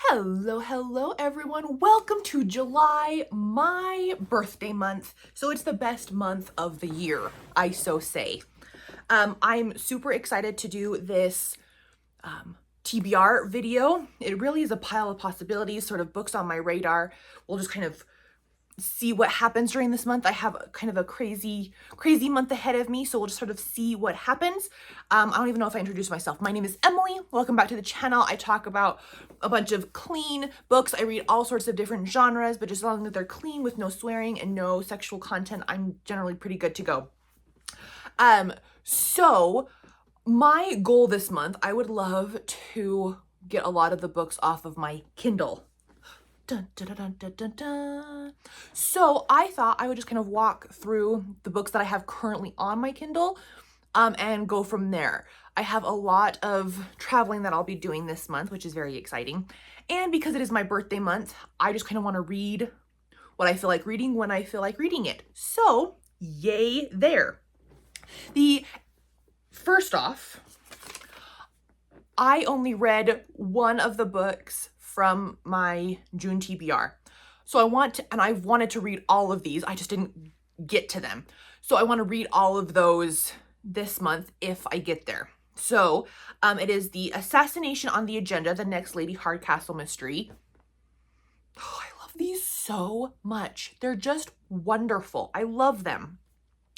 Hello everyone. Welcome to July, my birthday month. So it's the best month of the year, I so say. I'm super excited to do this TBR video. It really is a pile of possibilities, sort of books on my radar. We'll just kind of see what happens during this month. I have kind of a crazy month ahead of me, so we'll just sort of see what happens. I don't even know if I introduced myself. My name is Emily. Welcome back to the channel. I talk about a bunch of clean books. I read all sorts of different genres, but just as long as they're clean with no swearing and no sexual content, I'm generally pretty good to go. So my goal this month, I would love to get a lot of the books off of my Kindle. Dun, dun, dun, dun, dun, dun. So I thought I would just kind of walk through the books that I have currently on my Kindle and go from there. I have a lot of traveling that I'll be doing this month, which is very exciting. And because it is my birthday month, I just kind of want to read what I feel like reading when I feel like reading it. So yay there. First off, I only read one of the books from my June TBR. So I've wanted to read all of these. I just didn't get to them. So I want to read all of those this month if I get there. So it is The Assassination on the Agenda, the Next Lady Hardcastle mystery. Oh, I love these so much. They're just wonderful. I love them.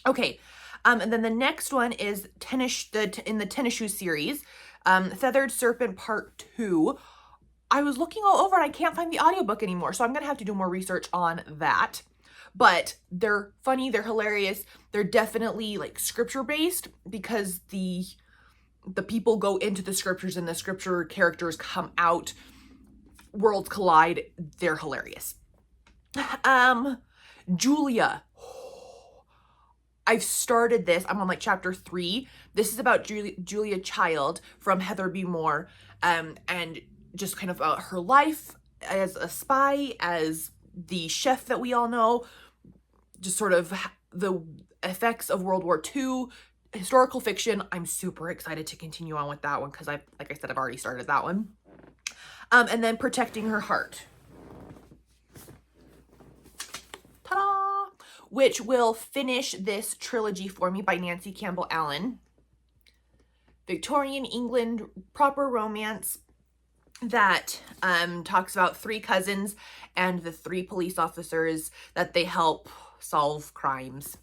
Okay. And then the next one is in the Tennis Shoes series, Feathered Serpent Part 2. I was looking all over and I can't find the audiobook anymore, so I'm going to have to do more research on that. But they're funny, they're hilarious, they're definitely like scripture-based because the people go into the scriptures and the scripture characters come out, worlds collide, they're hilarious. Julia. I've started this, I'm on like chapter 3. This is about Julia Child from Heather B. Moore, and just kind of her life as a spy, as the chef that we all know, just sort of the effects of World War II, historical fiction. I'm super excited to continue on with that one because like I said, I've already started that one. And then Protecting Her Heart. Ta-da! Which will finish this trilogy for me by Nancy Campbell Allen. Victorian England proper romance that talks about 3 cousins and the 3 police officers that they help solve crimes,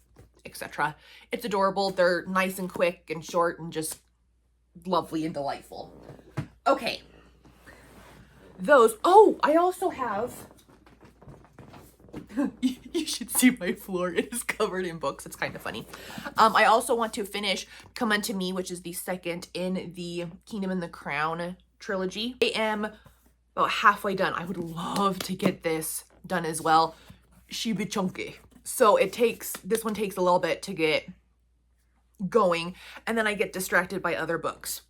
etc. It's adorable. They're nice and quick and short and just lovely and delightful. Okay. Oh, I also have... You should see my floor. It is covered in books. It's kind of funny. I also want to finish Come Unto Me, which is the second in the Kingdom and the Crown trilogy. I am about halfway done. I would love to get this done as well. She be chunky. So this one takes a little bit to get going, and then I get distracted by other books.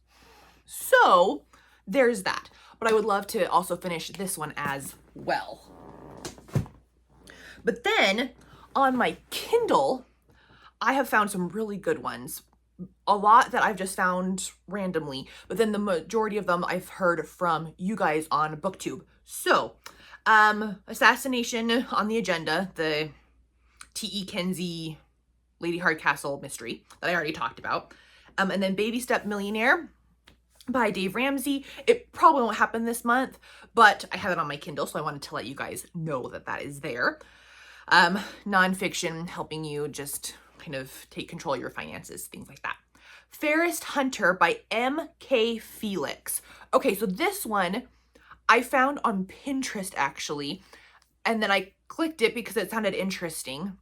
So there's that. But I would love to also finish this one as well. But then on my Kindle, I have found some really good ones. A lot that I've just found randomly, but then the majority of them I've heard from you guys on Booktube. So, Assassination on the Agenda, the T.E. Kenzie Lady Hardcastle mystery that I already talked about. And then Baby Step Millionaire by Dave Ramsey. It probably won't happen this month, but I have it on my Kindle, so I wanted to let you guys know that that is there. Nonfiction, helping you just kind of take control of your finances, things like that. Fairest Hunter by M.K. Felix. Okay, so this one I found on Pinterest actually, and then I clicked it because it sounded interesting.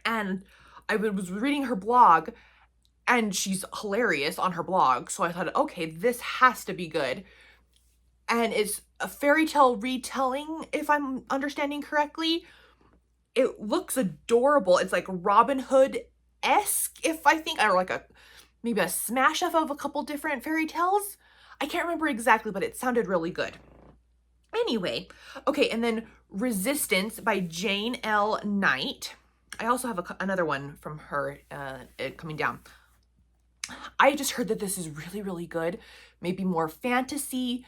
And I was reading her blog, and she's hilarious on her blog, so I thought, okay, this has to be good. And it's a fairy tale retelling, if I'm understanding correctly. It looks adorable. It's like Robin Hood-esque, or like maybe a smash up of a couple different fairy tales. I can't remember exactly, but it sounded really good. Anyway, okay, and then Resistance by Jane L. Knight. I also have another one from her coming down. I just heard that this is really, really good. Maybe more fantasy,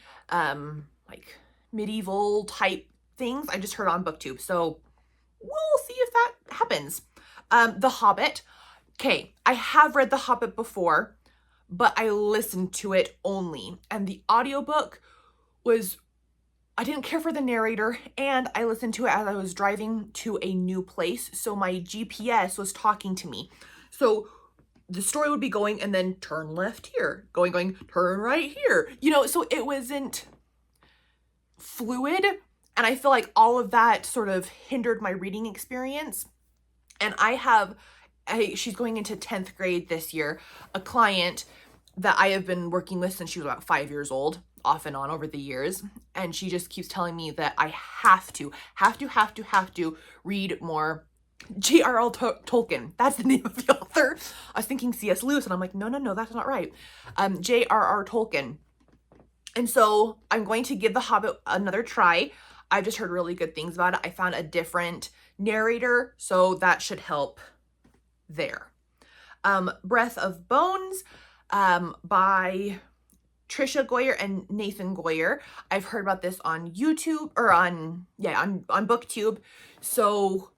like medieval type things. I just heard on Booktube. So we'll see if that happens. The Hobbit. Okay, I have read The Hobbit before, but I listened to it only. And the audiobook was, I didn't care for the narrator, and I listened to it as I was driving to a new place. So my GPS was talking to me. So the story would be going and then turn left here, going, turn right here. You know, so it wasn't fluid. And I feel like all of that sort of hindered my reading experience. And she's going into 10th grade this year, a client that I have been working with since she was about 5 years old, off and on over the years. And she just keeps telling me that I have to read more J.R.R. Tolkien. That's the name of the author. I was thinking C.S. Lewis, and I'm like, no, that's not right. J.R.R. Tolkien. And so I'm going to give The Hobbit another try. I've just heard really good things about it. I found a different narrator, so that should help there. Breath of Bones by Trisha Goyer and Nathan Goyer. I've heard about this on YouTube, or on Booktube. So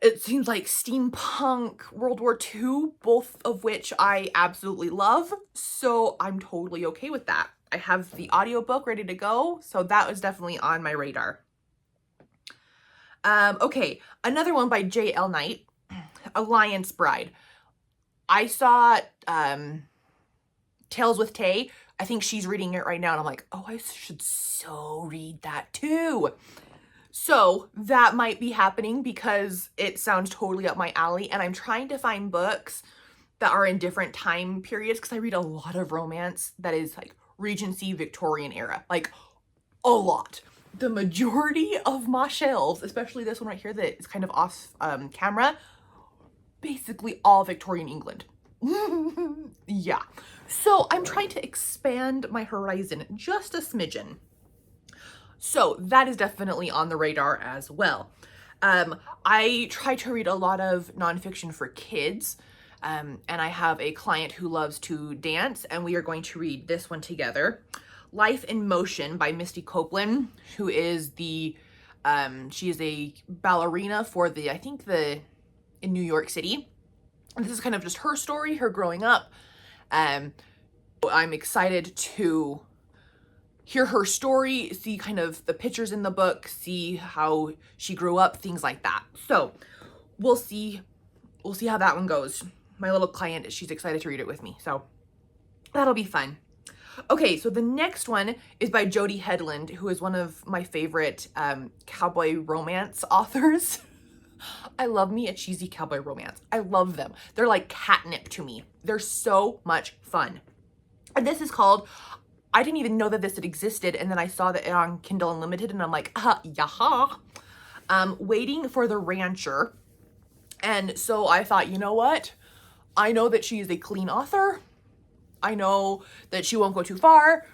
it seems like steampunk, World War II, both of which I absolutely love. So I'm totally okay with that. I have the audiobook ready to go, so that was definitely on my radar. Okay, another one by J.L. Knight, Alliance Bride. I saw Tales with Tay. I think she's reading it right now, and I'm like, oh, I should so read that too. So that might be happening because it sounds totally up my alley, and I'm trying to find books that are in different time periods, because I read a lot of romance that is like Regency, Victorian era, like a lot. The majority of my shelves, especially this one right here that is kind of off camera, basically all Victorian England. Yeah. So I'm trying to expand my horizon just a smidgen. So that is definitely on the radar as well. I try to read a lot of nonfiction for kids. And I have a client who loves to dance, and we are going to read this one together. Life in Motion by Misty Copland, who is she is a ballerina for in New York City. And this is kind of just her story, her growing up. I'm excited to hear her story, see kind of the pictures in the book, see how she grew up, things like that. So we'll see how that one goes. My little client, she's excited to read it with me, so that'll be fun. Okay, so the next one is by Jodi Headland, who is one of my favorite cowboy romance authors. I love me a cheesy cowboy romance. I love them. They're like catnip to me. They're so much fun. And this is called, I didn't even know that this had existed, and then I saw that on Kindle Unlimited, and I'm like, yaha. Waiting for the Rancher. And so I thought, you know what? I know that she is a clean author. I know that she won't go too far.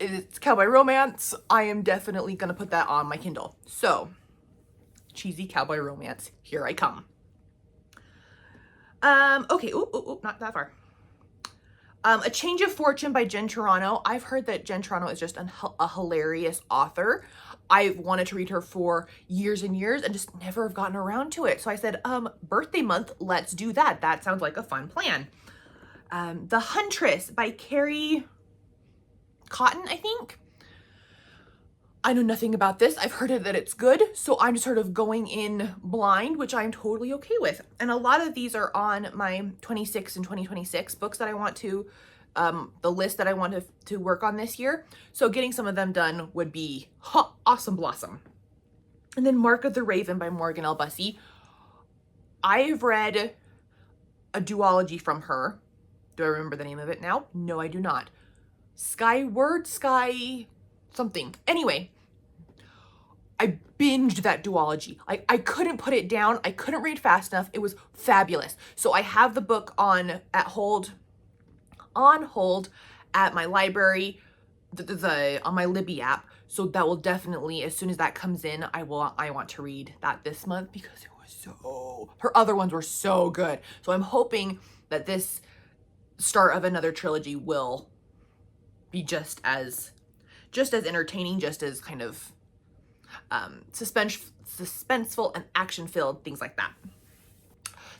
It's cowboy romance. I am definitely going to put that on my Kindle. So, cheesy cowboy romance. Here I come. Okay. Ooh, not that far. A Change of Fortune by Jen Toronto. I've heard that Jen Toronto is just a hilarious author. I've wanted to read her for years and years and just never have gotten around to it. So I said, birthday month, let's do that. That sounds like a fun plan. The Huntress by Carrie Cotton, I think. I know nothing about this. I've heard that it's good, so I'm just sort of going in blind, which I'm totally okay with. And a lot of these are on my 26 and 2026 books that I want to, the list that I want to work on this year. So getting some of them done would be awesome blossom. And then Mark of the Raven by Morgan L. Bussey. I've read a duology from her. Do I remember the name of it now? No, I do not. Skyward, Sky something. Anyway, I binged that duology. I couldn't put it down. I couldn't read fast enough. It was fabulous. So I have the book on hold at my library, on my Libby app. So that will definitely, as soon as that comes in, I want to read that this month because it was her other ones were so good. So I'm hoping that this start of another trilogy will be just as just as entertaining, just as kind of suspenseful and action-filled, things like that.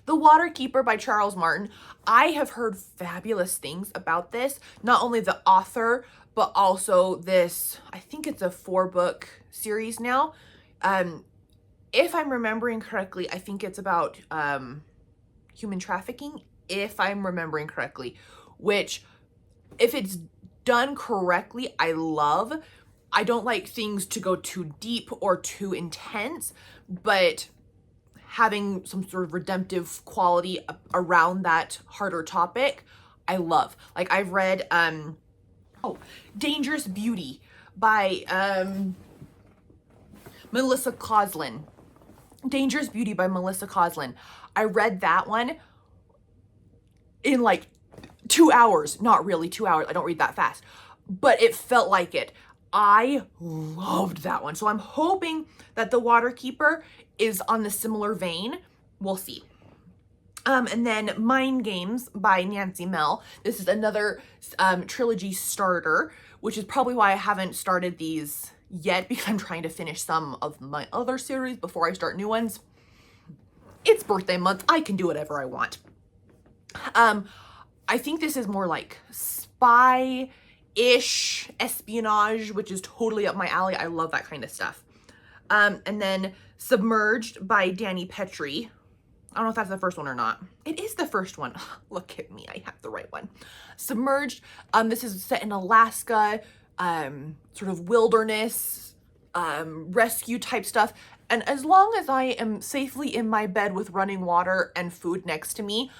The Waterkeeper by Charles Martin. I have heard fabulous things about this. Not only the author, but also this, I think it's a 4-book series now. If I'm remembering correctly, I think it's about human trafficking, if I'm remembering correctly, which if it's done correctly, I love. I don't like things to go too deep or too intense, but having some sort of redemptive quality around that harder topic, I love. Like I've read Dangerous Beauty by Melissa Coslin. Dangerous Beauty by Melissa Coslin. I read that one in like 2 hours. Not really 2 hours. I don't read that fast, but it felt like it. I loved that one. So I'm hoping that The Waterkeeper is on the similar vein. We'll see. And then Mind Games by Nancy Mehl. This is another trilogy starter, which is probably why I haven't started these yet, because I'm trying to finish some of my other series before I start new ones. It's birthday month. I can do whatever I want. I think this is more like spy-ish espionage, which is totally up my alley. I love that kind of stuff. And then Submerged by Danny Petrie. I don't know if that's the first one or not. It is the first one. Look at me. I have the right one. Submerged. This is set in Alaska, sort of wilderness, rescue type stuff. And as long as I am safely in my bed with running water and food next to me,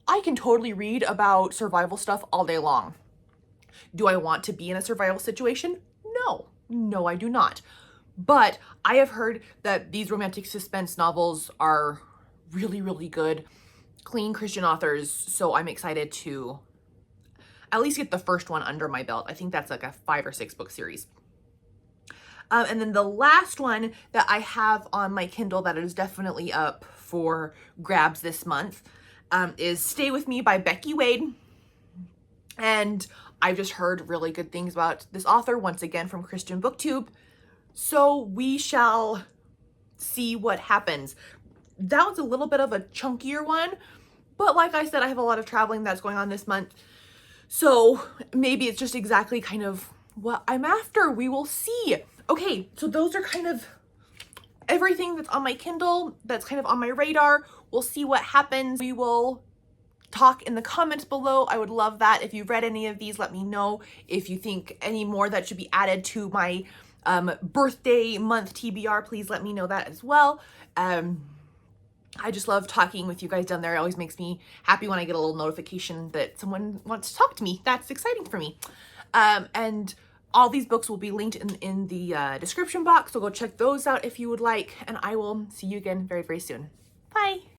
I can totally read about survival stuff all day long. Do I want to be in a survival situation? No. No, I do not. But I have heard that these romantic suspense novels are really, really good, clean Christian authors. So I'm excited to at least get the first one under my belt. I think that's like a 5 or 6 book series. And then the last one that I have on my Kindle that is definitely up for grabs this month is Stay With Me by Becky Wade. And I've just heard really good things about this author, once again from Christian Booktube. So we shall see what happens. That was a little bit of a chunkier one, but like I said, I have a lot of traveling that's going on this month. So maybe it's just exactly kind of what I'm after. We will see. Okay, so those are kind of everything that's on my Kindle, that's kind of on my radar. We'll see what happens. We will talk in the comments below. I would love that. If you've read any of these, let me know. If you think any more that should be added to my birthday month TBR, please let me know that as well. I just love talking with you guys down there. It always makes me happy when I get a little notification that someone wants to talk to me. That's exciting for me. And all these books will be linked in the description box, so go check those out if you would like, and I will see you again very, very soon. Bye!